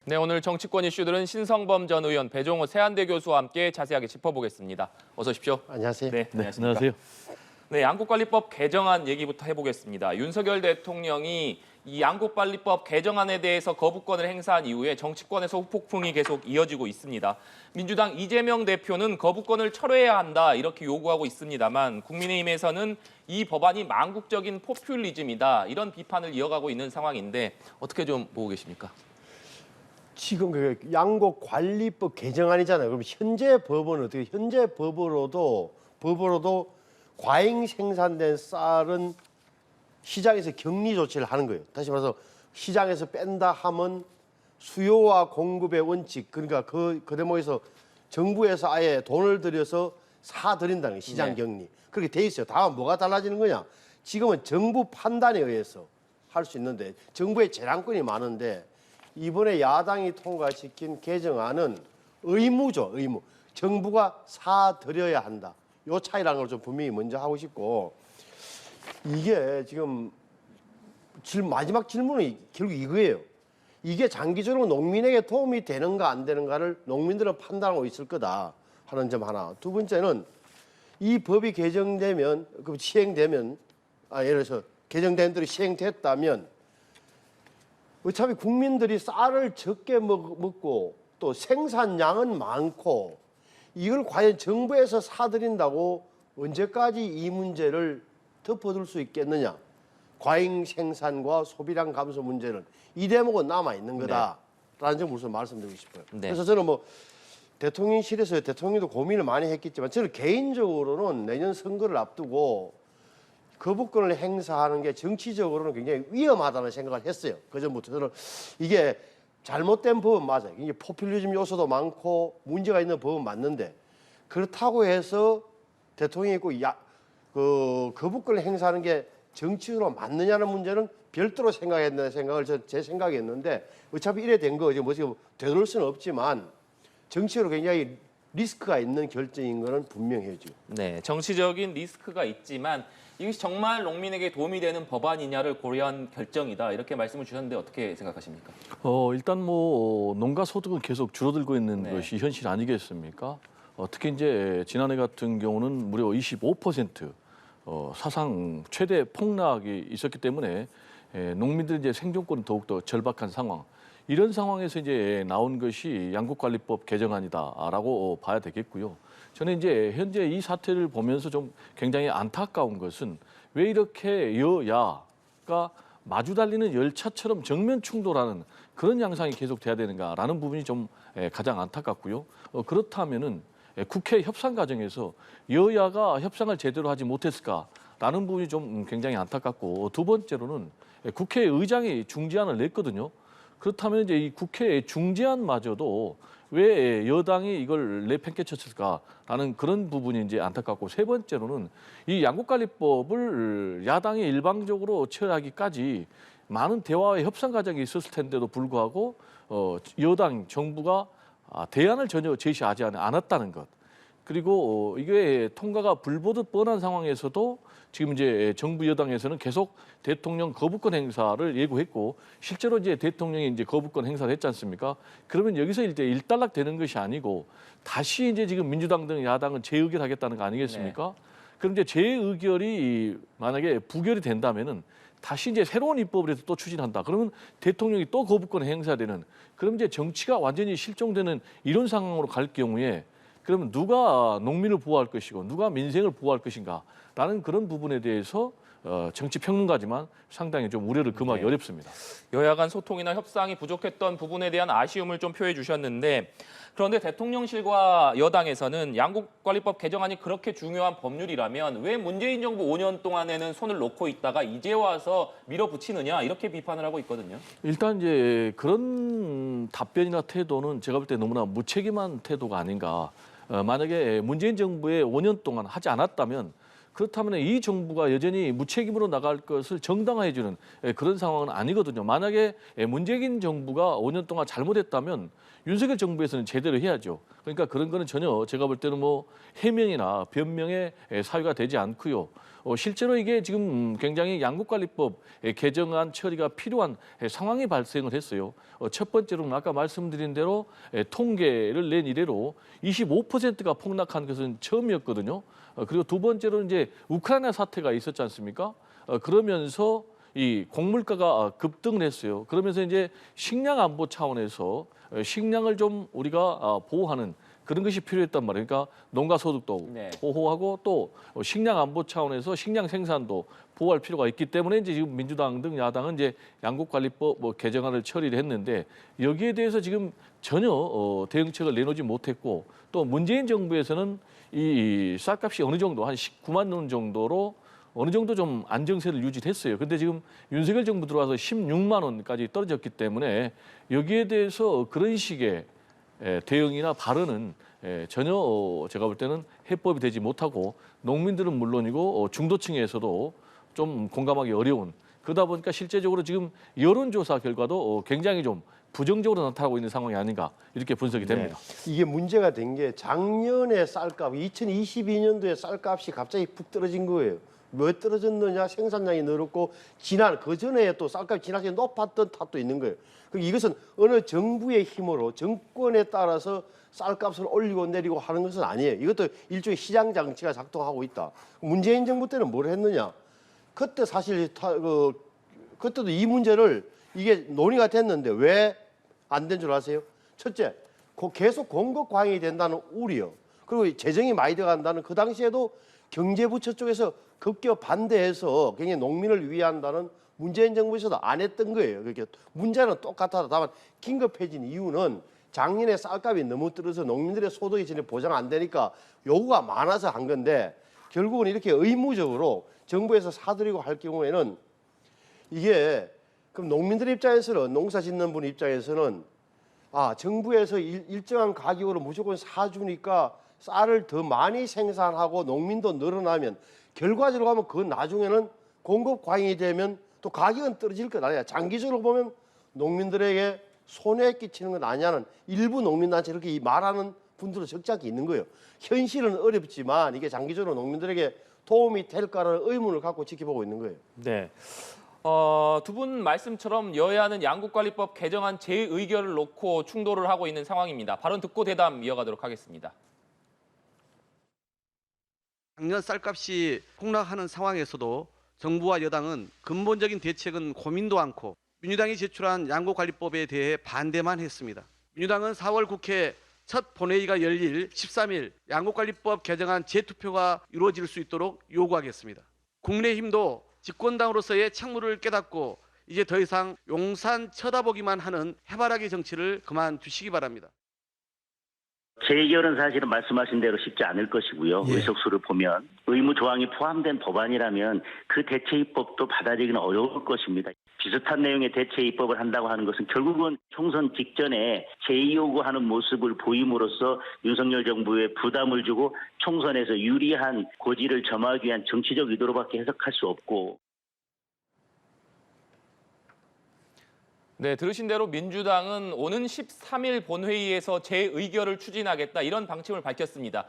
네, 오늘 정치권 이슈들은 신성범 전 의원, 배종호 세한대 교수와 함께 자세하게 짚어보겠습니다. 어서 오십시오. 안녕하세요. 네, 안녕하십니까. 안녕하세요. 네, 양국관리법 개정안 얘기부터 해보겠습니다. 윤석열 대통령이 이 양국관리법 개정안에 대해서 거부권을 행사한 이후에 정치권에서 후폭풍이 계속 이어지고 있습니다. 민주당 이재명 대표는 거부권을 철회해야 한다 이렇게 요구하고 있습니다만 국민의힘에서는 이 법안이 망국적인 포퓰리즘이다 이런 비판을 이어가고 있는 상황인데 어떻게 좀 보고 계십니까? 지금 그 양곡관리법 개정안이잖아요. 그럼 현재 법은 어떻게? 현재 법으로도 과잉 생산된 쌀은 시장에서 격리 조치를 하는 거예요. 다시 말해서 시장에서 뺀다 하면 수요와 공급의 원칙, 그러니까 그 대목에서 정부에서 아예 돈을 들여서 사들인다는 거예요. 시장 격리. 그렇게 돼 있어요. 다만 뭐가 달라지는 거냐? 지금은 정부 판단에 의해서 할 수 있는데 정부의 재량권이 많은데 이번에 야당이 통과시킨 개정안은 의무죠, 의무. 정부가 사들여야 한다. 요 차이라는 걸 좀 분명히 먼저 하고 싶고, 이게 지금 마지막 질문이 결국 이거예요. 이게 장기적으로 농민에게 도움이 되는가 안 되는가를 농민들은 판단하고 있을 거다 하는 점 하나. 두 번째는 이 법이 개정되면, 시행되면, 예를 들어서 개정된 대로 시행됐다면 어차피 국민들이 쌀을 적게 먹고 또 생산량은 많고 이걸 과연 정부에서 사들인다고 언제까지 이 문제를 덮어둘 수 있겠느냐. 과잉 생산과 소비량 감소 문제는 이 대목은 남아있는 거다라는 점을 우선 말씀드리고 싶어요. 네. 그래서 저는 뭐 대통령실에서 대통령도 고민을 많이 했겠지만 저는 개인적으로는 내년 선거를 앞두고 거부권을 행사하는 게 정치적으로는 굉장히 위험하다는 생각을 했어요. 그전부터 저는 이게 잘못된 법은 맞아요. 이게 포퓰리즘 요소도 많고 문제가 있는 법은 맞는데 그렇다고 해서 대통령이 있고 거부권을 행사하는 게 정치적으로 맞느냐는 문제는 별도로 생각했는 생각을 제 생각했는데 어차피 이래 된 거 뭐 지금 되돌릴 수는 없지만 정치적으로 굉장히 리스크가 있는 결정인 거는 분명해요 지금. 네, 정치적인 리스크가 있지만 이것이 정말 농민에게 도움이 되는 법안이냐를 고려한 결정이다 이렇게 말씀을 주셨는데 어떻게 생각하십니까? 일단 뭐 농가 소득은 계속 줄어들고 있는 네. 것이 현실 아니겠습니까? 특히 이제 지난해 같은 경우는 무려 25% 사상 최대 폭락이 있었기 때문에 농민들 이제 생존권은 더욱더 절박한 상황. 이런 상황에서 이제 나온 것이 양국관리법 개정안이다라고 봐야 되겠고요. 저는 이제 현재 이 사태를 보면서 좀 굉장히 안타까운 것은 왜 이렇게 여야가 마주 달리는 열차처럼 정면 충돌하는 그런 양상이 계속 돼야 되는가라는 부분이 좀 가장 안타깝고요. 그렇다면은 국회 협상 과정에서 여야가 협상을 제대로 하지 못했을까라는 부분이 좀 굉장히 안타깝고 두 번째로는 국회의장이 중재안을 냈거든요. 그렇다면 이제 이 국회의 중재안마저도 왜 여당이 이걸 내팽개쳤을까라는 그런 부분이 이제 안타깝고 세 번째로는 이 양국관리법을 야당이 일방적으로 처리하기까지 많은 대화와 협상 과정이 있었을 텐데도 불구하고 여당 정부가 대안을 전혀 제시하지 않았다는 것. 그리고 이게 통과가 불보듯 뻔한 상황에서도 지금 이제 정부 여당에서는 계속 대통령 거부권 행사를 예고했고 실제로 이제 대통령이 이제 거부권 행사를 했지 않습니까? 그러면 여기서 이제 일단락 되는 것이 아니고 다시 이제 지금 민주당 등 야당은 재의결하겠다는 거 아니겠습니까? 네. 그럼 이제 재의결이 만약에 부결이 된다면은 다시 이제 새로운 입법을 해서 또 추진한다. 그러면 대통령이 또 거부권 행사되는 그럼 이제 정치가 완전히 실종되는 이런 상황으로 갈 경우에 그러면 누가 농민을 보호할 것이고 누가 민생을 보호할 것인가라는 그런 부분에 대해서 정치 평론가지만 상당히 좀 우려를 금하기 어렵습니다. 여야 간 소통이나 협상이 부족했던 부분에 대한 아쉬움을 좀 표해 주셨는데 그런데 대통령실과 여당에서는 양국관리법 개정안이 그렇게 중요한 법률이라면 왜 문재인 정부 5년 동안에는 손을 놓고 있다가 이제 와서 밀어붙이느냐 이렇게 비판을 하고 있거든요. 일단 이제 그런 답변이나 태도는 제가 볼 때 너무나 무책임한 태도가 아닌가. 만약에 문재인 정부에 5년 동안 하지 않았다면 그렇다면 이 정부가 여전히 무책임으로 나갈 것을 정당화해주는 그런 상황은 아니거든요. 만약에 문재인 정부가 5년 동안 잘못했다면 윤석열 정부에서는 제대로 해야죠. 그러니까 그런 거는 전혀 제가 볼 때는 뭐 해명이나 변명의 사유가 되지 않고요. 실제로 이게 지금 굉장히 양국관리법 개정안 처리가 필요한 상황이 발생을 했어요. 첫 번째로는 아까 말씀드린 대로 통계를 낸 이래로 25%가 폭락한 것은 처음이었거든요. 그리고 두 번째로는 이제 우크라이나 사태가 있었지 않습니까? 그러면서 이 곡물가가 급등을 했어요. 그러면서 이제 식량 안보 차원에서 식량을 좀 우리가 보호하는 그런 것이 필요했단 말이에요. 그러니까 농가 소득도 네. 보호하고 또 식량 안보 차원에서 식량 생산도 보호할 필요가 있기 때문에 이제 지금 민주당 등 야당은 이제 양국관리법 개정안을 처리를 했는데 여기에 대해서 지금 전혀 대응책을 내놓지 못했고 또 문재인 정부에서는 이 쌀값이 어느 정도 한 19만 원 정도로 어느 정도 좀 안정세를 유지했어요. 근데 지금 윤석열 정부 들어와서 16만 원까지 떨어졌기 때문에 여기에 대해서 그런 식의 대응이나 발언은 전혀 제가 볼 때는 해법이 되지 못하고 농민들은 물론이고 중도층에서도 좀 공감하기 어려운 그러다 보니까 실제적으로 지금 여론조사 결과도 굉장히 좀 부정적으로 나타나고 있는 상황이 아닌가 이렇게 분석이 됩니다. 이게 문제가 된 게 작년에 쌀값, 2022년도에 쌀값이 갑자기 푹 떨어진 거예요. 왜 떨어졌느냐? 생산량이 늘었고 지난 그 전에 또 쌀값이 지나치게 높았던 탓도 있는 거예요. 그러니까 이것은 어느 정부의 힘으로 정권에 따라서 쌀값을 올리고 내리고 하는 것은 아니에요. 이것도 일종의 시장 장치가 작동하고 있다. 문재인 정부 때는 뭘 했느냐? 그때 사실 그때도 이 문제를 이게 논의가 됐는데 왜 안 된 줄 아세요? 첫째, 계속 공급 과잉이 된다는 우려. 그리고 재정이 많이 들어간다는 그 당시에도 경제부처 쪽에서 급겨 반대해서 굉장히 농민을 위한다는 문재인 정부에서도 안 했던 거예요. 그렇게 문제는 똑같아. 다만 긴급해진 이유는 작년에 쌀값이 너무 떨어져서 농민들의 소득이 전혀 보장 안 되니까 요구가 많아서 한 건데 결국은 이렇게 의무적으로 정부에서 사들이고 할 경우에는 이게 그럼 농민들 입장에서는 농사 짓는 분 입장에서는 정부에서 일정한 가격으로 무조건 사주니까 쌀을 더 많이 생산하고 농민도 늘어나면 결과적으로 하면 그 나중에는 공급 과잉이 되면 또 가격은 떨어질 것 아니야. 장기적으로 보면 농민들에게 손해 끼치는 건 아니냐는 일부 농민단체 이렇게 말하는 분들도 적잖게 있는 거예요. 현실은 어렵지만 이게 장기적으로 농민들에게 도움이 될까라는 의문을 갖고 지켜보고 있는 거예요. 네. 두 분 말씀처럼 여야는 양국관리법 개정안 재의결을 놓고 충돌을 하고 있는 상황입니다. 발언 듣고 대담 이어가도록 하겠습니다. 작년 쌀값이 폭락하는 상황에서도 정부와 여당은 근본적인 대책은 고민도 않고 민주당이 제출한 양국관리법에 대해 반대만 했습니다. 민주당은 4월 국회 첫 본회의가 열릴 13일 양국관리법 개정안 재투표가 이루어질 수 있도록 요구하겠습니다. 국민의힘도 집권당으로서의 책무를 깨닫고 이제 더 이상 용산 쳐다보기만 하는 해바라기 정치를 그만두시기 바랍니다. 재의결은 사실은 말씀하신 대로 쉽지 않을 것이고요. 의석수를 보면 의무 조항이 포함된 법안이라면 그 대체 입법도 받아들이기는 어려울 것입니다. 비슷한 내용의 대체 입법을 한다고 하는 것은 결국은 총선 직전에 재의 요구하는 모습을 보임으로써 윤석열 정부에 부담을 주고 총선에서 유리한 고지를 점하기 위한 정치적 의도로밖에 해석할 수 없고. 네, 들으신 대로 민주당은 오는 13일 본회의에서 재의결을 추진하겠다 이런 방침을 밝혔습니다.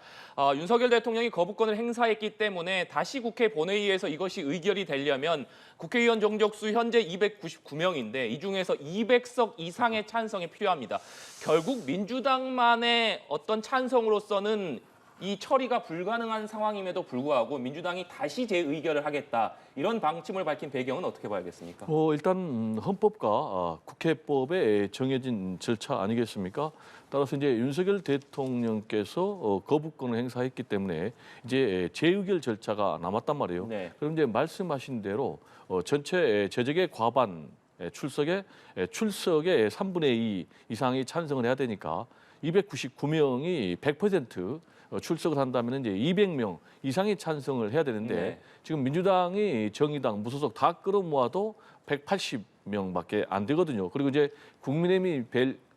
윤석열 대통령이 거부권을 행사했기 때문에 다시 국회 본회의에서 이것이 의결이 되려면 국회의원 정족수 현재 299명인데 이 중에서 200석 이상의 찬성이 필요합니다. 결국 민주당만의 어떤 찬성으로서는 이 처리가 불가능한 상황임에도 불구하고 민주당이 다시 재의결을 하겠다 이런 방침을 밝힌 배경은 어떻게 봐야겠습니까? 일단 헌법과 국회법에 정해진 절차 아니겠습니까? 따라서 이제 윤석열 대통령께서 거부권을 행사했기 때문에 이제 재의결 절차가 남았단 말이에요. 네. 그럼 이제 말씀하신 대로 전체 재적의 과반 출석의 3분의 2 이상이 찬성을 해야 되니까 299명이 100% 출석을 한다면 이제 200명 이상이 찬성을 해야 되는데 네. 지금 민주당이 정의당 무소속 다 끌어모아도 180명밖에 안 되거든요. 그리고 이제 국민의힘이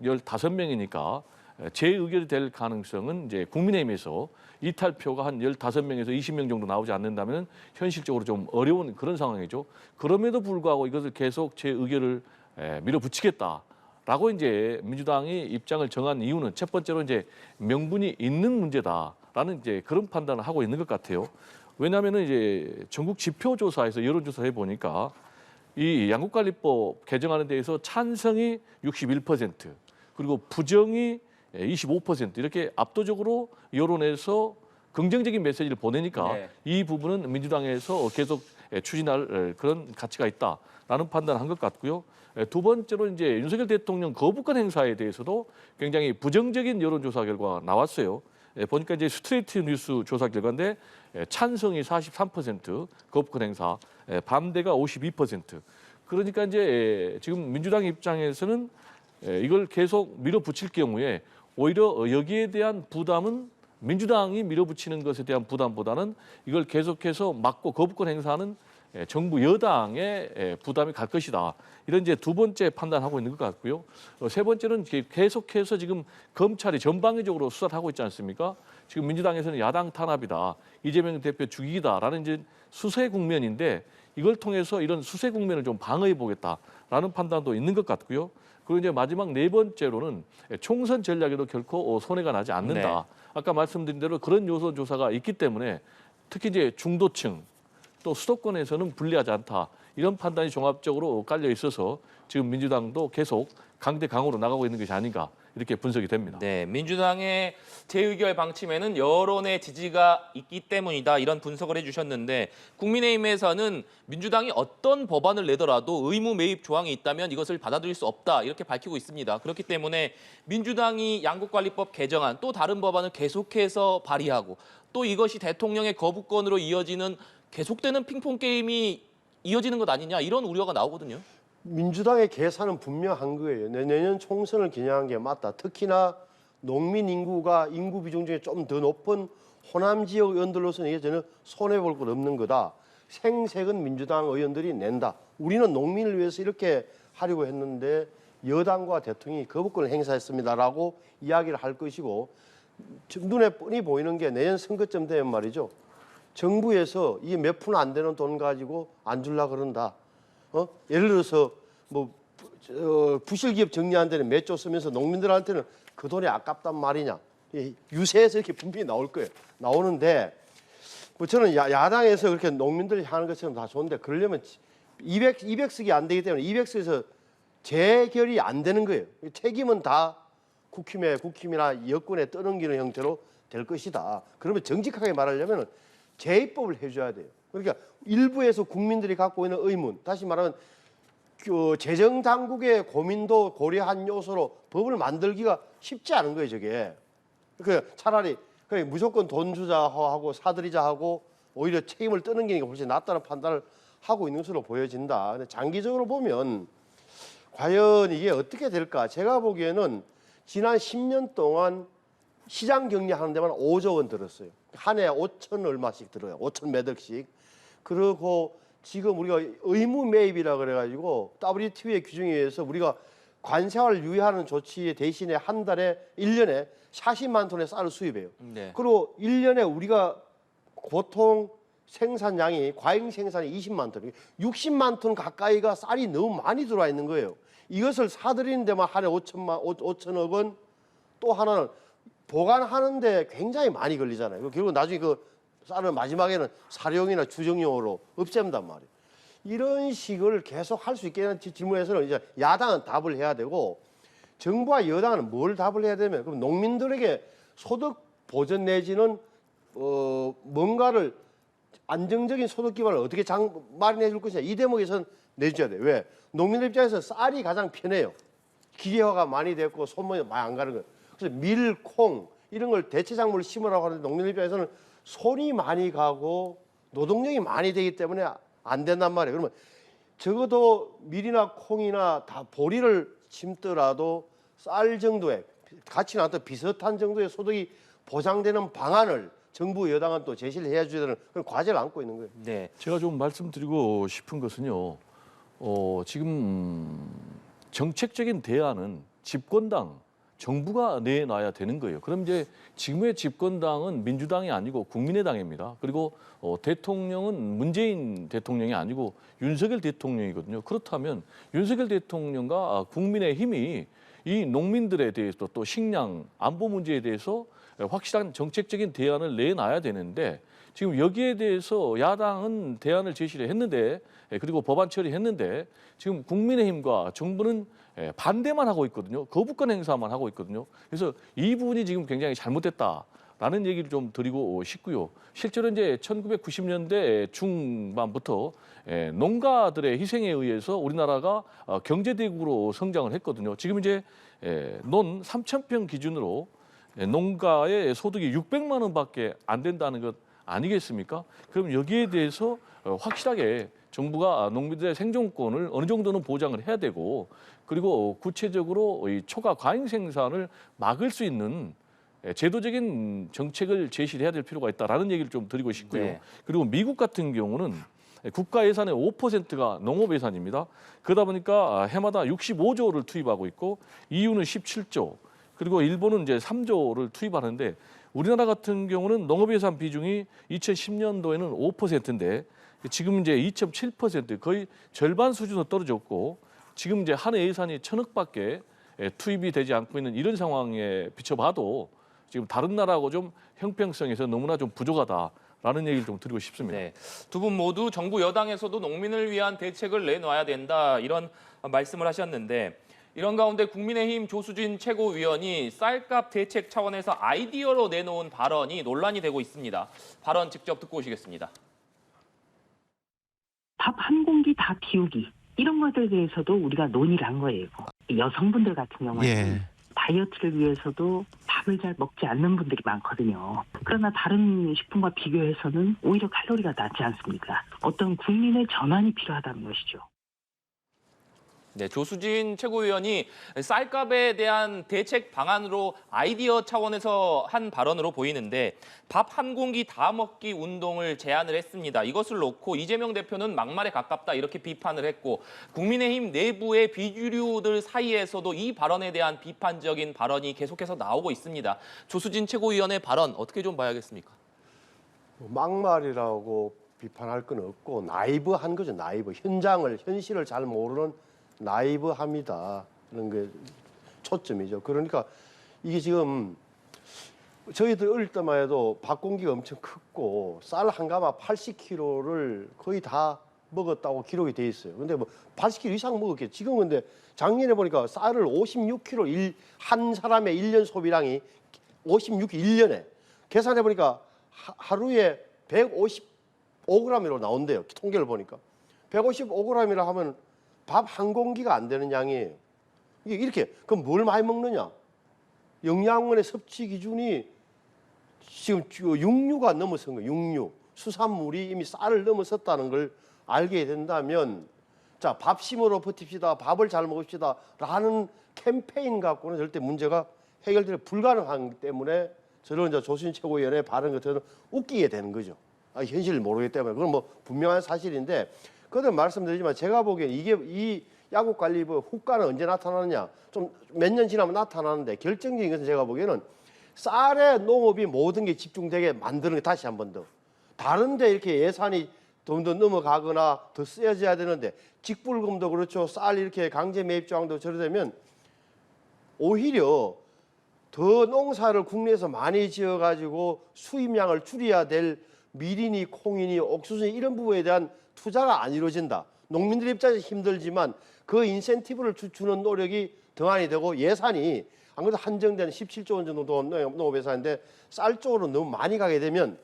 15명이니까 재의결이 될 가능성은 이제 국민의힘에서 이탈표가 한 15명에서 20명 정도 나오지 않는다면 현실적으로 좀 어려운 그런 상황이죠. 그럼에도 불구하고 이것을 계속 재의결을 밀어붙이겠다. 라고 이제 민주당이 입장을 정한 이유는 첫 번째로 이제 명분이 있는 문제다라는 이제 그런 판단을 하고 있는 것 같아요. 왜냐하면은 이제 전국 지표조사에서 여론조사 해보니까 이 양국관리법 개정안에 대해서 찬성이 61%, 그리고 부정이 25% 이렇게 압도적으로 여론에서 긍정적인 메시지를 보내니까 네. 이 부분은 민주당에서 계속 추진할 그런 가치가 있다라는 판단을 한 것 같고요. 두 번째로 이제 윤석열 대통령 거부권 행사에 대해서도 굉장히 부정적인 여론조사 결과가 나왔어요. 보니까 이제 스트레이트 뉴스 조사 결과인데 찬성이 43%, 거부권 행사, 반대가 52%. 그러니까 이제 지금 민주당 입장에서는 이걸 계속 밀어붙일 경우에 오히려 여기에 대한 부담은 민주당이 밀어붙이는 것에 대한 부담보다는 이걸 계속해서 막고 거부권 행사하는 정부 여당의 부담이 갈 것이다. 이런 이제 두 번째 판단하고 있는 것 같고요. 세 번째는 계속해서 지금 검찰이 전방위적으로 수사를 하고 있지 않습니까? 지금 민주당에서는 야당 탄압이다, 이재명 대표 죽이기다라는 이제 수세 국면인데 이걸 통해서 이런 수세 국면을 좀 방어해 보겠다라는 판단도 있는 것 같고요. 그리고 이제 마지막 네 번째로는 총선 전략에도 결코 손해가 나지 않는다. 네. 아까 말씀드린 대로 그런 요소 조사가 있기 때문에 특히 이제 중도층 또 수도권에서는 불리하지 않다. 이런 판단이 종합적으로 깔려 있어서 지금 민주당도 계속 강대강으로 나가고 있는 것이 아닌가 이렇게 분석이 됩니다. 네, 민주당의 재의결 방침에는 여론의 지지가 있기 때문이다 이런 분석을 해주셨는데 국민의힘에서는 민주당이 어떤 법안을 내더라도 의무 매입 조항이 있다면 이것을 받아들일 수 없다 이렇게 밝히고 있습니다. 그렇기 때문에 민주당이 양국관리법 개정안 또 다른 법안을 계속해서 발의하고 또 이것이 대통령의 거부권으로 이어지는 계속되는 핑퐁 게임이 이어지는 것 아니냐 이런 우려가 나오거든요. 민주당의 계산은 분명한 거예요. 내년 총선을 겨냥한 게 맞다. 특히나 농민 인구가 인구 비중 중에 좀 더 높은 호남 지역 의원들로서는 이게 저는 손해볼 것 없는 거다. 생색은 민주당 의원들이 낸다. 우리는 농민을 위해서 이렇게 하려고 했는데 여당과 대통령이 거부권을 행사했습니다라고 이야기를 할 것이고 눈에 뻔히 보이는 게 내년 선거쯤 되면 말이죠. 정부에서 이 몇 푼 안 되는 돈 가지고 안 줄라 그런다. 예를 들어서 뭐 부실기업 정리한 데는 몇 조 쓰면서 농민들한테는 그 돈이 아깝단 말이냐. 유세에서 이렇게 분명히 나올 거예요. 나오는데 뭐 저는 야당에서 그렇게 농민들이 하는 것처럼 다 좋은데 그러려면 200석이 안 되기 때문에 200석에서 재결이 안 되는 거예요. 책임은 다 국힘이나 여권에 떠넘기는 형태로 될 것이다. 그러면 정직하게 말하려면 재입법을 해줘야 돼요. 그러니까 일부에서 국민들이 갖고 있는 의문, 다시 말하면 재정 당국의 고민도 고려한 요소로 법을 만들기가 쉽지 않은 거예요, 저게. 그 차라리 그냥 무조건 돈 주자 하고 사들이자 하고 오히려 책임을 떠넘기는 게 훨씬 낫다는 판단을 하고 있는 것으로 보여진다. 근데 장기적으로 보면 과연 이게 어떻게 될까? 제가 보기에는 지난 10년 동안 시장 격리하는 데만 5조 원 들었어요. 한 해 5천 얼마씩 들어요. 5천 몇 억씩. 그리고 지금 우리가 의무 매입이라 그래가지고 WTO의 규정에 의해서 우리가 관세화를 유예하는 조치 대신에 한 달에 1년에 40만 톤의 쌀을 수입해요. 네. 그리고 1년에 우리가 보통 생산량이 과잉 생산이 20만 톤, 60만 톤 가까이가 쌀이 너무 많이 들어와 있는 거예요. 이것을 사들이는 데만 한 해 5천억 원, 또 하나는 보관하는데 굉장히 많이 걸리잖아요. 결국 나중에 그 쌀을 마지막에는 사료용이나 주정용으로 없앤단 말이에요. 이런 식을 계속 할 수 있겠냐는 질문에서는 이제 야당은 답을 해야 되고 정부와 여당은 뭘 답을 해야 되면 그럼 농민들에게 소득 보전 내지는 뭔가를 안정적인 소득 기반을 어떻게 마련해 줄 것이냐 이 대목에서는 내줘야 돼요. 왜? 농민들 입장에서 쌀이 가장 편해요. 기계화가 많이 됐고 소모이 많이 안 가는 거예요. 그래서 밀, 콩 이런 걸 대체 작물을 심으라고 하는데 농민들 입장에서는 손이 많이 가고 노동력이 많이 되기 때문에 안 된단 말이에요. 그러면 적어도 밀이나 콩이나 다 보리를 심더라도 쌀 정도의 가치는 않던 비슷한 정도의 소득이 보장되는 방안을 정부 여당은 또 제시를 해야 줘야 되는 그런 과제를 안고 있는 거예요. 네. 제가 좀 말씀드리고 싶은 것은요. 지금 정책적인 대안은 집권당, 정부가 내놔야 되는 거예요. 그럼 이제 지금의 집권당은 민주당이 아니고 국민의당입니다. 그리고 대통령은 문재인 대통령이 아니고 윤석열 대통령이거든요. 그렇다면 윤석열 대통령과 국민의힘이 이 농민들에 대해서 또 식량 안보 문제에 대해서 확실한 정책적인 대안을 내놔야 되는데 지금 여기에 대해서 야당은 대안을 제시를 했는데 그리고 법안 처리했는데 지금 국민의힘과 정부는 반대만 하고 있거든요. 거부권 행사만 하고 있거든요. 그래서 이 부분이 지금 굉장히 잘못됐다라는 얘기를 좀 드리고 싶고요. 실제로 이제 1990년대 중반부터 농가들의 희생에 의해서 우리나라가 경제대국으로 성장을 했거든요. 지금 이제 논 3,000평 기준으로 농가의 소득이 600만 원밖에 안 된다는 것 아니겠습니까? 그럼 여기에 대해서 확실하게 정부가 농민들의 생존권을 어느 정도는 보장을 해야 되고 그리고 구체적으로 이 초과 과잉 생산을 막을 수 있는 제도적인 정책을 제시를 해야 될 필요가 있다라는 얘기를 좀 드리고 싶고요. 네. 그리고 미국 같은 경우는 국가 예산의 5%가 농업 예산입니다. 그러다 보니까 해마다 65조를 투입하고 있고 EU는 17조 그리고 일본은 이제 3조를 투입하는데 우리나라 같은 경우는 농업 예산 비중이 2010년도에는 5%인데 지금 이제 2.7% 거의 절반 수준으로 떨어졌고 지금 이제 한 해 예산이 1,000억밖에 투입이 되지 않고 있는 이런 상황에 비춰봐도 지금 다른 나라하고 좀 형평성에서 너무나 좀 부족하다라는 얘기를 좀 드리고 싶습니다. 네. 두 분 모두 정부 여당에서도 농민을 위한 대책을 내놔야 된다 이런 말씀을 하셨는데 이런 가운데 국민의힘 조수진 최고위원이 쌀값 대책 차원에서 아이디어로 내놓은 발언이 논란이 되고 있습니다. 발언 직접 듣고 오시겠습니다. 밥 한 공기 다 키우기 이런 것들에 대해서도 우리가 논의를 한 거예요. 여성분들 같은 경우에는 다이어트를 위해서도 밥을 잘 먹지 않는 분들이 많거든요. 그러나 다른 식품과 비교해서는 오히려 칼로리가 낮지 않습니까? 어떤 국민의 전환이 필요하다는 것이죠. 네, 조수진 최고위원이 쌀값에 대한 대책 방안으로 아이디어 차원에서 한 발언으로 보이는데 밥 한 공기 다 먹기 운동을 제안을 했습니다. 이것을 놓고 이재명 대표는 막말에 가깝다 이렇게 비판을 했고 국민의힘 내부의 비주류들 사이에서도 이 발언에 대한 비판적인 발언이 계속해서 나오고 있습니다. 조수진 최고위원의 발언 어떻게 좀 봐야겠습니까? 막말이라고 비판할 건 없고 나이브한 거죠. 나이브. 현실을 잘 모르는 나이브합니다. 그런 게 초점이죠. 그러니까 이게 지금 저희들 어릴 때만 해도 밥 공기가 엄청 컸고 쌀 한 가마 80kg를 거의 다 먹었다고 기록이 돼 있어요. 근데 뭐 80kg 이상 먹었겠죠. 지금 근데 작년에 보니까 쌀을 56kg 한 사람의 1년 소비량이 56kg 1년에 계산해 보니까 하루에 155g으로 나온대요. 통계를 보니까 155g이라 하면 밥 한 공기가 안 되는 양이에요. 이게 이렇게 그럼 뭘 많이 먹느냐? 영양분의 섭취 기준이 지금 육류가 넘어선 거예요. 육류, 수산물이 이미 쌀을 넘어섰다는 걸 알게 된다면 자, 밥심으로 버팁시다. 밥을 잘 먹읍시다라는 캠페인 갖고는 절대 문제가 해결될 불가능하기 때문에 저런 이제 조수진 최고위원의 발언 같은 웃기게 되는 거죠. 현실을 모르기 때문에 그건 뭐 분명한 사실인데 그때 말씀드리지만 제가 보기엔 이게 이 야국관리법 후과는 언제 나타나느냐 좀 몇 년 지나면 나타나는데 결정적인 것은 제가 보기에는 쌀에 농업이 모든 게 집중되게 만드는 게 다시 한 번 더 다른 데 이렇게 예산이 좀 더 넘어가거나 더 쓰여져야 되는데 직불금도 그렇죠. 쌀 이렇게 강제 매입 조항도 저러되면 오히려 더 농사를 국내에서 많이 지어가지고 수입량을 줄여야 될 밀이니 콩이니 옥수수니 이런 부분에 대한 투자가 안 이루어진다. 농민들 입장에서 힘들지만 그 인센티브를 주는 노력이 등한이 되고 예산이 안 그래도 한정된 17조 원 정도 농업 예산인데 쌀 쪽으로 너무 많이 가게 되면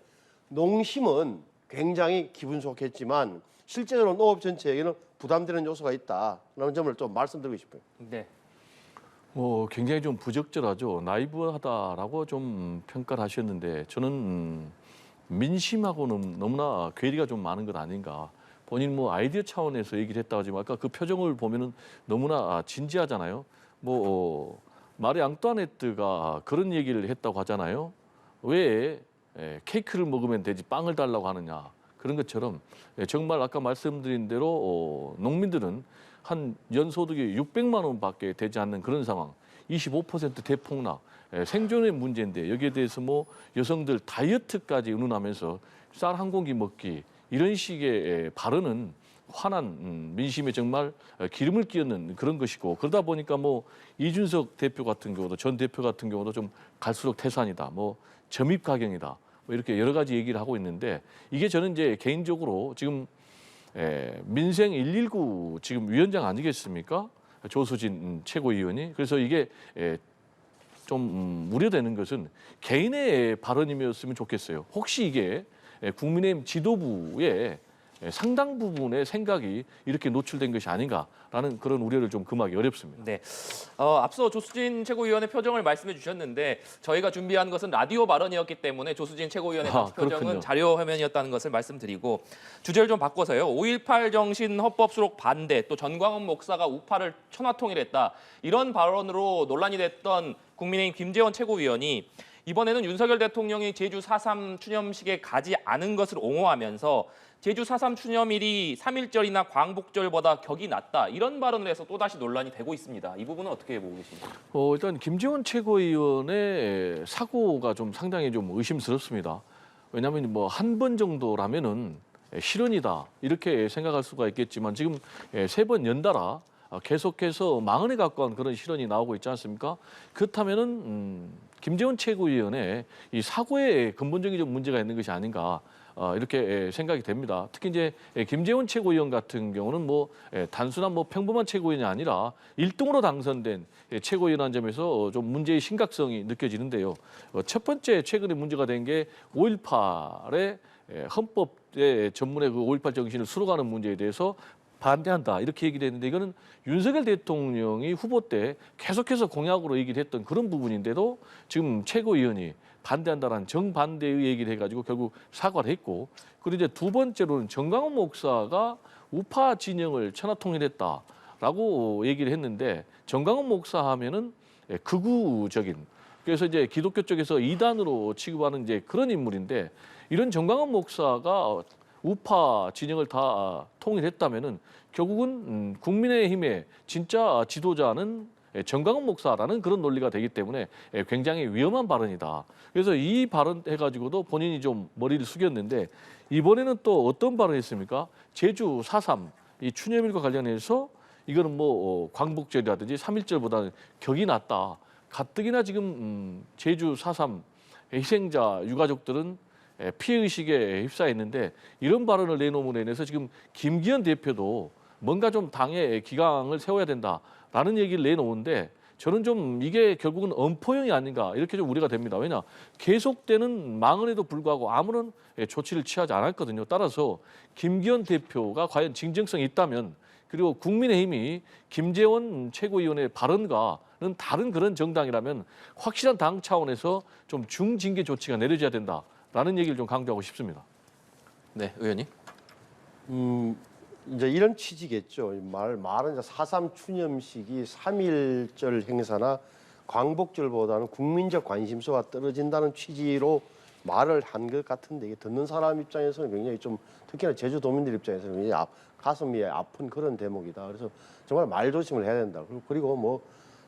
농심은 굉장히 기분 좋겠지만 실제적으로 농업 전체에게는 부담되는 요소가 있다라는 점을 좀 말씀드리고 싶어요. 네. 굉장히 좀 부적절하죠. 나이브하다라고 좀 평가를 하셨는데 저는 민심하고는 너무나 괴리가 좀 많은 것 아닌가. 본인 뭐 아이디어 차원에서 얘기를 했다고 하지만 아까 그 표정을 보면은 너무나 진지하잖아요. 마리 앙뚜아네트가 그런 얘기를 했다고 하잖아요. 왜 케이크를 먹으면 되지 빵을 달라고 하느냐. 그런 것처럼 정말 아까 말씀드린 대로 농민들은 한 연소득이 600만 원밖에 되지 않는 그런 상황. 25% 대폭락. 생존의 문제인데 여기에 대해서 뭐 여성들 다이어트까지 의논하면서 쌀 한 공기 먹기 이런 식의 발언은 화난 민심에 정말 기름을 끼얹는 그런 것이고 그러다 보니까 뭐 이준석 대표 같은 경우도 전 대표 같은 경우도 좀 갈수록 태산이다 뭐 점입 가경이다 뭐 이렇게 여러 가지 얘기를 하고 있는데 이게 저는 이제 개인적으로 지금 민생 119 지금 위원장 아니겠습니까? 조수진 최고위원이. 그래서 이게 좀 우려되는 것은 개인의 발언이었으면 좋겠어요. 혹시 이게 국민의힘 지도부의 상당 부분의 생각이 이렇게 노출된 것이 아닌가라는 그런 우려를 좀 금하기 어렵습니다. 네. 앞서 조수진 최고위원의 표정을 말씀해 주셨는데 저희가 준비한 것은 라디오 발언이었기 때문에 조수진 최고위원의 당시 표정은 그렇군요. 자료 화면이었다는 것을 말씀드리고 주제를 좀 바꿔서요. 5.18 정신 헌법 수록 반대 또 전광훈 목사가 우파를 천하통일했다. 이런 발언으로 논란이 됐던 국민의힘 김재원 최고위원이 이번에는 윤석열 대통령이 제주 4.3 추념식에 가지 않은 것을 옹호하면서 제주 4.3 추념일이 3.1절이나 광복절보다 격이 낮다. 이런 발언을 해서 또다시 논란이 되고 있습니다. 이 부분은 어떻게 보고 계십니까? 일단 김재원 최고위원의 사고가 좀 상당히 좀 의심스럽습니다. 왜냐하면 뭐 한 번 정도라면은 실언이다 이렇게 생각할 수가 있겠지만 지금 3번 연달아 계속해서 40에 가까운 그런 실언이 나오고 있지 않습니까? 그렇다면은 김재원 최고위원의 이 사고에 근본적인 좀 문제가 있는 것이 아닌가. 이렇게 생각이 됩니다. 특히 이제 김재원 최고위원 같은 경우는 뭐 단순한 뭐 평범한 최고위원이 아니라 1등으로 당선된 최고위원한 점에서 좀 문제의 심각성이 느껴지는데요. 첫 번째 최근에 문제가 된 게 5.18의 헌법의 전문의 그 5.18 정신을 수록하는 문제에 대해서 반대한다 이렇게 얘기를 했는데 이거는 윤석열 대통령이 후보 때 계속해서 공약으로 얘기를 했던 그런 부분인데도 지금 최고위원이 반대한다라는 정반대의 얘기를 해가지고 결국 사과를 했고 그리고 이제 두 번째로는 정광훈 목사가 우파 진영을 천하통일했다라고 얘기를 했는데 정광훈 목사 하면은 극우적인 그래서 이제 기독교 쪽에서 이단으로 취급하는 이제 그런 인물인데 이런 정광훈 목사가 우파 진영을 다 통일했다면은 결국은 국민의힘의 진짜 지도자는 정광훈 목사라는 그런 논리가 되기 때문에 굉장히 위험한 발언이다. 그래서 이 발언 해가지고도 본인이 좀 머리를 숙였는데 이번에는 또 어떤 발언을 했습니까? 제주 4.3 이 추념일과 관련해서 이거는 뭐 광복절이라든지 3.1절보다는 격이 낮다. 가뜩이나 지금 제주 4.3 희생자 유가족들은 피해의식에 휩싸였는데 이런 발언을 내놓음으로 인해서 지금 김기현 대표도 뭔가 좀 당의 기강을 세워야 된다라는 얘기를 내놓은데 저는 좀 이게 결국은 엄포형이 아닌가 이렇게 좀 우려가 됩니다. 왜냐 계속되는 망언에도 불구하고 아무런 조치를 취하지 않았거든요. 따라서 김기현 대표가 과연 진정성이 있다면 그리고 국민의힘이 김재원 최고위원의 발언과는 다른 그런 정당이라면 확실한 당 차원에서 좀 중징계 조치가 내려져야 된다라는 얘기를 좀 강조하고 싶습니다. 네, 의원님. 이제 이런 취지겠죠. 말은 이제 4.3 추념식이 3.1절 행사나 광복절보다는 국민적 관심소가 떨어진다는 취지로 말을 한 것 같은데 이게 듣는 사람 입장에서는 굉장히 좀 특히나 제주도민들 입장에서는 굉장히 가슴이 아픈 그런 대목이다. 그래서 정말 말조심을 해야 된다. 그리고 뭐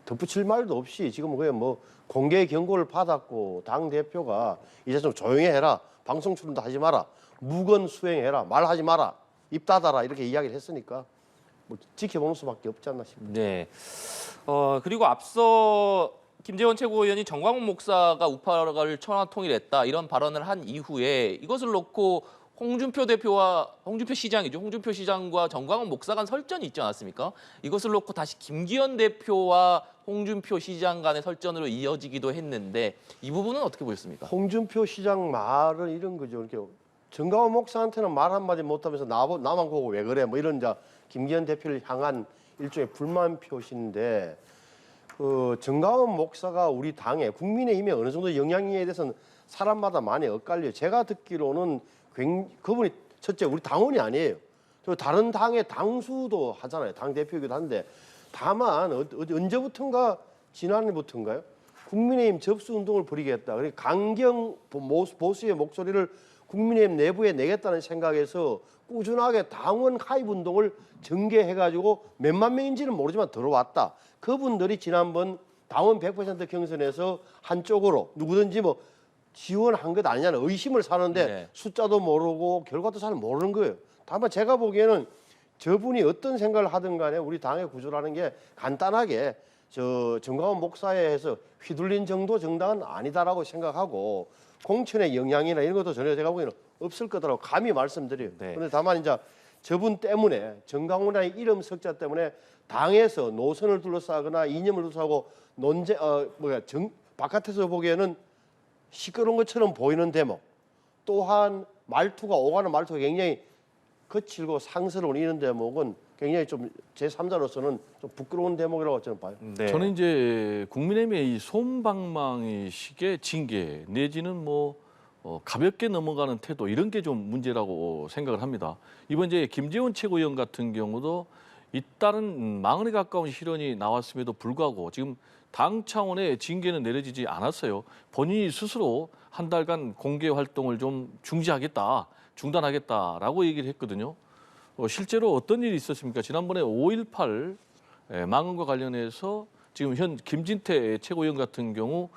덧붙일 말도 없이 지금 그냥 뭐 공개 경고를 받았고 당 대표가 이제 좀 조용히 해라. 방송 출연도 하지 마라. 무건 수행해라. 말하지 마라. 입 닫아라. 이렇게 이야기를 했으니까 뭐 지켜보는 수밖에 없지 않나 싶습니다. 네. 그리고 앞서 김재원 최고위원이 정광훈 목사가 우파를 천하통일했다 이런 발언을 한 이후에 이것을 놓고 홍준표 시장과 정광훈 목사 간 설전이 있지 않았습니까? 이것을 놓고 다시 김기현 대표와 홍준표 시장 간의 설전으로 이어지기도 했는데 이 부분은 어떻게 보셨습니까? 홍준표 시장 말은 이런 거죠. 이렇게 정광훈 목사한테는 말 한마디 못하면서 나만 보고 왜 그래? 뭐 이런 이제 김기현 대표를 향한 일종의 불만 표시인데 정광훈 목사가 우리 당에 국민의힘에 어느 정도 영향력에 대해서는 사람마다 많이 엇갈려요. 제가 듣기로는 그분이 첫째 우리 당원이 아니에요. 또 다른 당의 당수도 하잖아요. 당 대표이기도 한데 다만 언제부턴가 지난해부터인가요? 국민의힘 접수 운동을 벌이겠다. 그러니까 강경 보수의 목소리를 국민의힘 내부에 내겠다는 생각에서 꾸준하게 당원 가입 운동을 전개해가지고 몇만 명인지는 모르지만 들어왔다. 그분들이 지난번 당원 100% 경선에서 한쪽으로 누구든지 뭐 지원한 것 아니냐는 의심을 사는데 네. 숫자도 모르고 결과도 잘 모르는 거예요. 다만 제가 보기에는 저분이 어떤 생각을 하든 간에 우리 당의 구조라는 게 간단하게 정광훈 목사에 해서 휘둘린 정도 정당은 아니다라고 생각하고 공천의 영향이나 이런 것도 전혀 제가 보기에는 없을 거다라고 감히 말씀드려요. 네. 그런데 다만 이제 저분 때문에 정광훈의 이름 석자 때문에 당에서 노선을 둘러싸거나 이념을 둘러싸고 바깥에서 보기에는 시끄러운 것처럼 보이는 대목, 또한 말투가 오가는 말투가 굉장히 거칠고 상스러운 이런 대목은 굉장히 좀 제3자로서는 좀 부끄러운 대목이라고 저는 봐요. 네. 저는 이제 국민의힘의 이 솜방망이식의 징계 내지는 뭐 가볍게 넘어가는 태도 이런 게 좀 문제라고 생각을 합니다. 이번 이제 김재원 최고위원 같은 경우도 잇따른 40에 가까운 실언이 나왔음에도 불구하고 지금 당 차원의 징계는 내려지지 않았어요. 본인이 스스로 한 달간 공개 활동을 좀 중지하겠다, 중단하겠다라고 얘기를 했거든요. 실제로 어떤 일이 있었습니까? 지난번에 5.18 망언과 관련해서 지금 현 김진태 최고위원 같은 경우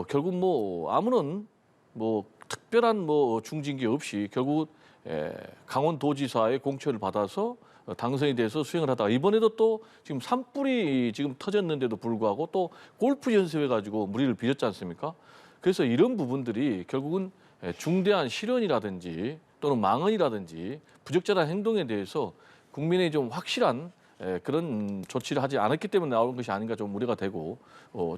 결국 뭐 아무런 뭐 특별한 뭐 중징계 없이 결국 강원도지사의 공천을 받아서 당선이 돼서 수행을 하다가 이번에도 또 지금 산불이 지금 터졌는데도 불구하고 또 골프 연습해 가지고 무리를 빚었지 않습니까? 그래서 이런 부분들이 결국은 중대한 실언이라든지 또는 망언이라든지 부적절한 행동에 대해서 국민의 좀 확실한 그런 조치를 하지 않았기 때문에 나오는 것이 아닌가 좀 우려가 되고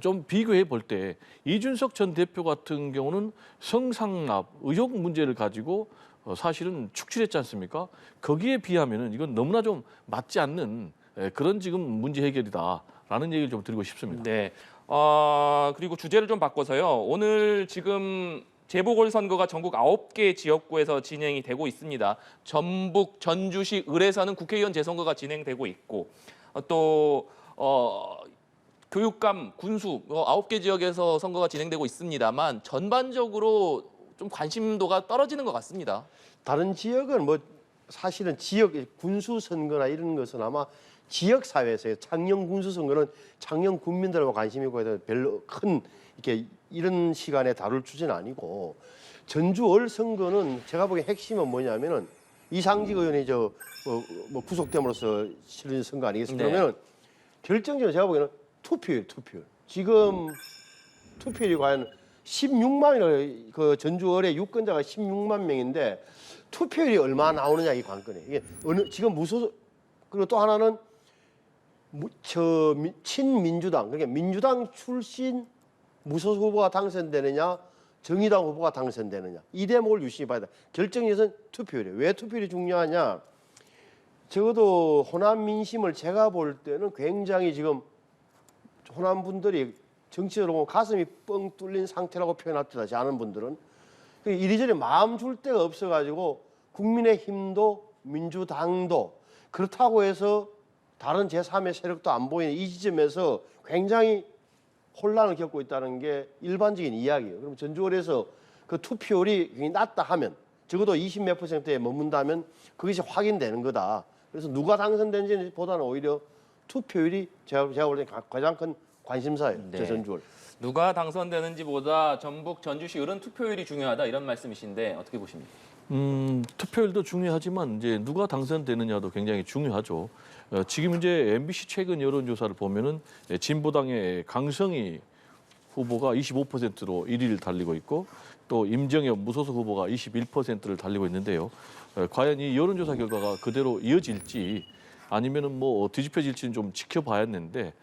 좀 비교해 볼 때 이준석 전 대표 같은 경우는 성상납 의혹 문제를 가지고 사실은 축출했지 않습니까? 거기에 비하면은 이건 너무나 좀 맞지 않는 그런 지금 문제 해결이다라는 얘기를 좀 드리고 싶습니다. 네. 그리고 주제를 좀 바꿔서요. 오늘 지금 재보궐선거가 전국 9개 지역구에서 진행이 되고 있습니다. 전북, 전주시, 을에서는 국회의원 재선거가 진행되고 있고 또 교육감, 군수 9개 지역에서 선거가 진행되고 있습니다만 전반적으로 좀 관심도가 떨어지는 것 같습니다. 다른 지역은 뭐 사실은 지역 군수 선거나 이런 것은 아마 지역 사회에서의 창녕 군수 선거는 창녕 국민들과 관심이 있고 해서 별로 큰 이렇게 이런 시간에 다룰 주제는 아니고 전주 을 선거는 제가 보기엔 핵심은 뭐냐면은 이상직 의원이 뭐 구속됨으로써 치른 선거 아니겠습니까? 네. 그러면 결정적으로 제가 보기에는 투표율. 지금 투표율이 과연 16만이라 그 전주 을의 유권자가 16만 명인데 투표율이 얼마 나오느냐 이 관건이에요. 이게 지금 그리고 또 하나는 친민주당 그러니까 민주당 출신 무소속 후보가 당선되느냐 정의당 후보가 당선되느냐 이 대목을 유심히 봐야 돼. 결정적인 투표율이에요. 왜 투표율이 중요하냐? 적어도 호남 민심을 제가 볼 때는 굉장히 지금 호남 분들이 정치적으로 보면 가슴이 뻥 뚫린 상태라고 표현할 듯이 아는 분들은 이리저리 마음 줄 데가 없어가지고 국민의힘도 민주당도 그렇다고 해서 다른 제3의 세력도 안 보이는 이 지점에서 굉장히 혼란을 겪고 있다는 게 일반적인 이야기예요. 그럼 전주을에서 그 투표율이 굉장히 낮다 하면 적어도 20 몇 %에 머문다면 그것이 확인되는 거다. 그래서 누가 당선된지보다는 오히려 투표율이 제가 볼 때 가장 큰 관심사예요. 네. 저 전주을. 누가 당선되는지보다 전북, 전주시, 을은 투표율이 중요하다 이런 말씀이신데 어떻게 보십니까? 투표율도 중요하지만 이제 누가 당선되느냐도 굉장히 중요하죠. 지금 이제 MBC 최근 여론조사를 보면은 진보당의 강성희 후보가 25%로 1위를 달리고 있고 또 임정엽 무소속 후보가 21%를 달리고 있는데요. 과연 이 여론조사 결과가 그대로 이어질지 아니면은 뭐 뒤집혀질지는 좀 지켜봐야했는데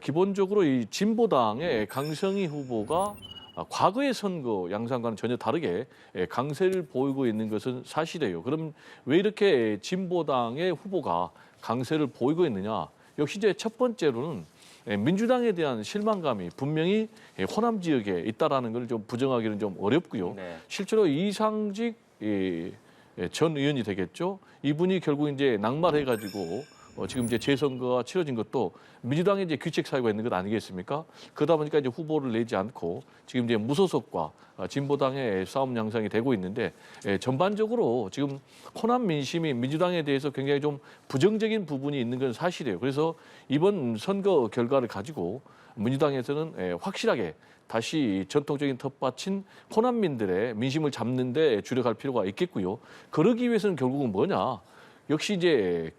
기본적으로 이 진보당의 강성희 후보가 과거의 선거 양상과는 전혀 다르게 강세를 보이고 있는 것은 사실이에요. 그럼 왜 이렇게 진보당의 후보가 강세를 보이고 있느냐? 역시 이제 첫 번째로는 민주당에 대한 실망감이 분명히 호남 지역에 있다라는 걸 좀 부정하기는 좀 어렵고요. 네. 실제로 이상직 전 의원이 되겠죠. 이분이 결국 이제 낙마해가지고 지금 이제 재선거가 치러진 것도 민주당에 이제 규책 사유가 있는 것 아니겠습니까? 그러다 보니까 이제 후보를 내지 않고 지금 이제 무소속과 진보당의 싸움 양상이 되고 있는데 전반적으로 지금 호남 민심이 민주당에 대해서 굉장히 좀 부정적인 부분이 있는 건 사실이에요. 그래서 이번 선거 결과를 가지고 민주당에서는 확실하게 다시 전통적인 텃밭인 호남민들의 민심을 잡는 데 주력할 필요가 있겠고요. 그러기 위해서는 결국은 뭐냐? 역시 이제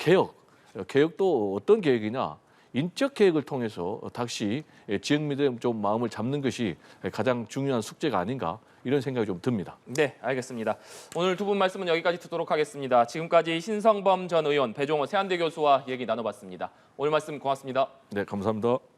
개혁도 어떤 개혁이냐? 인적 계획을 통해서 다시 지역민들의 좀 마음을 잡는 것이 가장 중요한 숙제가 아닌가 이런 생각이 좀 듭니다. 네, 알겠습니다. 오늘 두 분 말씀은 여기까지 듣도록 하겠습니다. 지금까지 신성범 전 의원, 배종호 세한대 교수와 얘기 나눠봤습니다. 오늘 말씀 고맙습니다. 네, 감사합니다.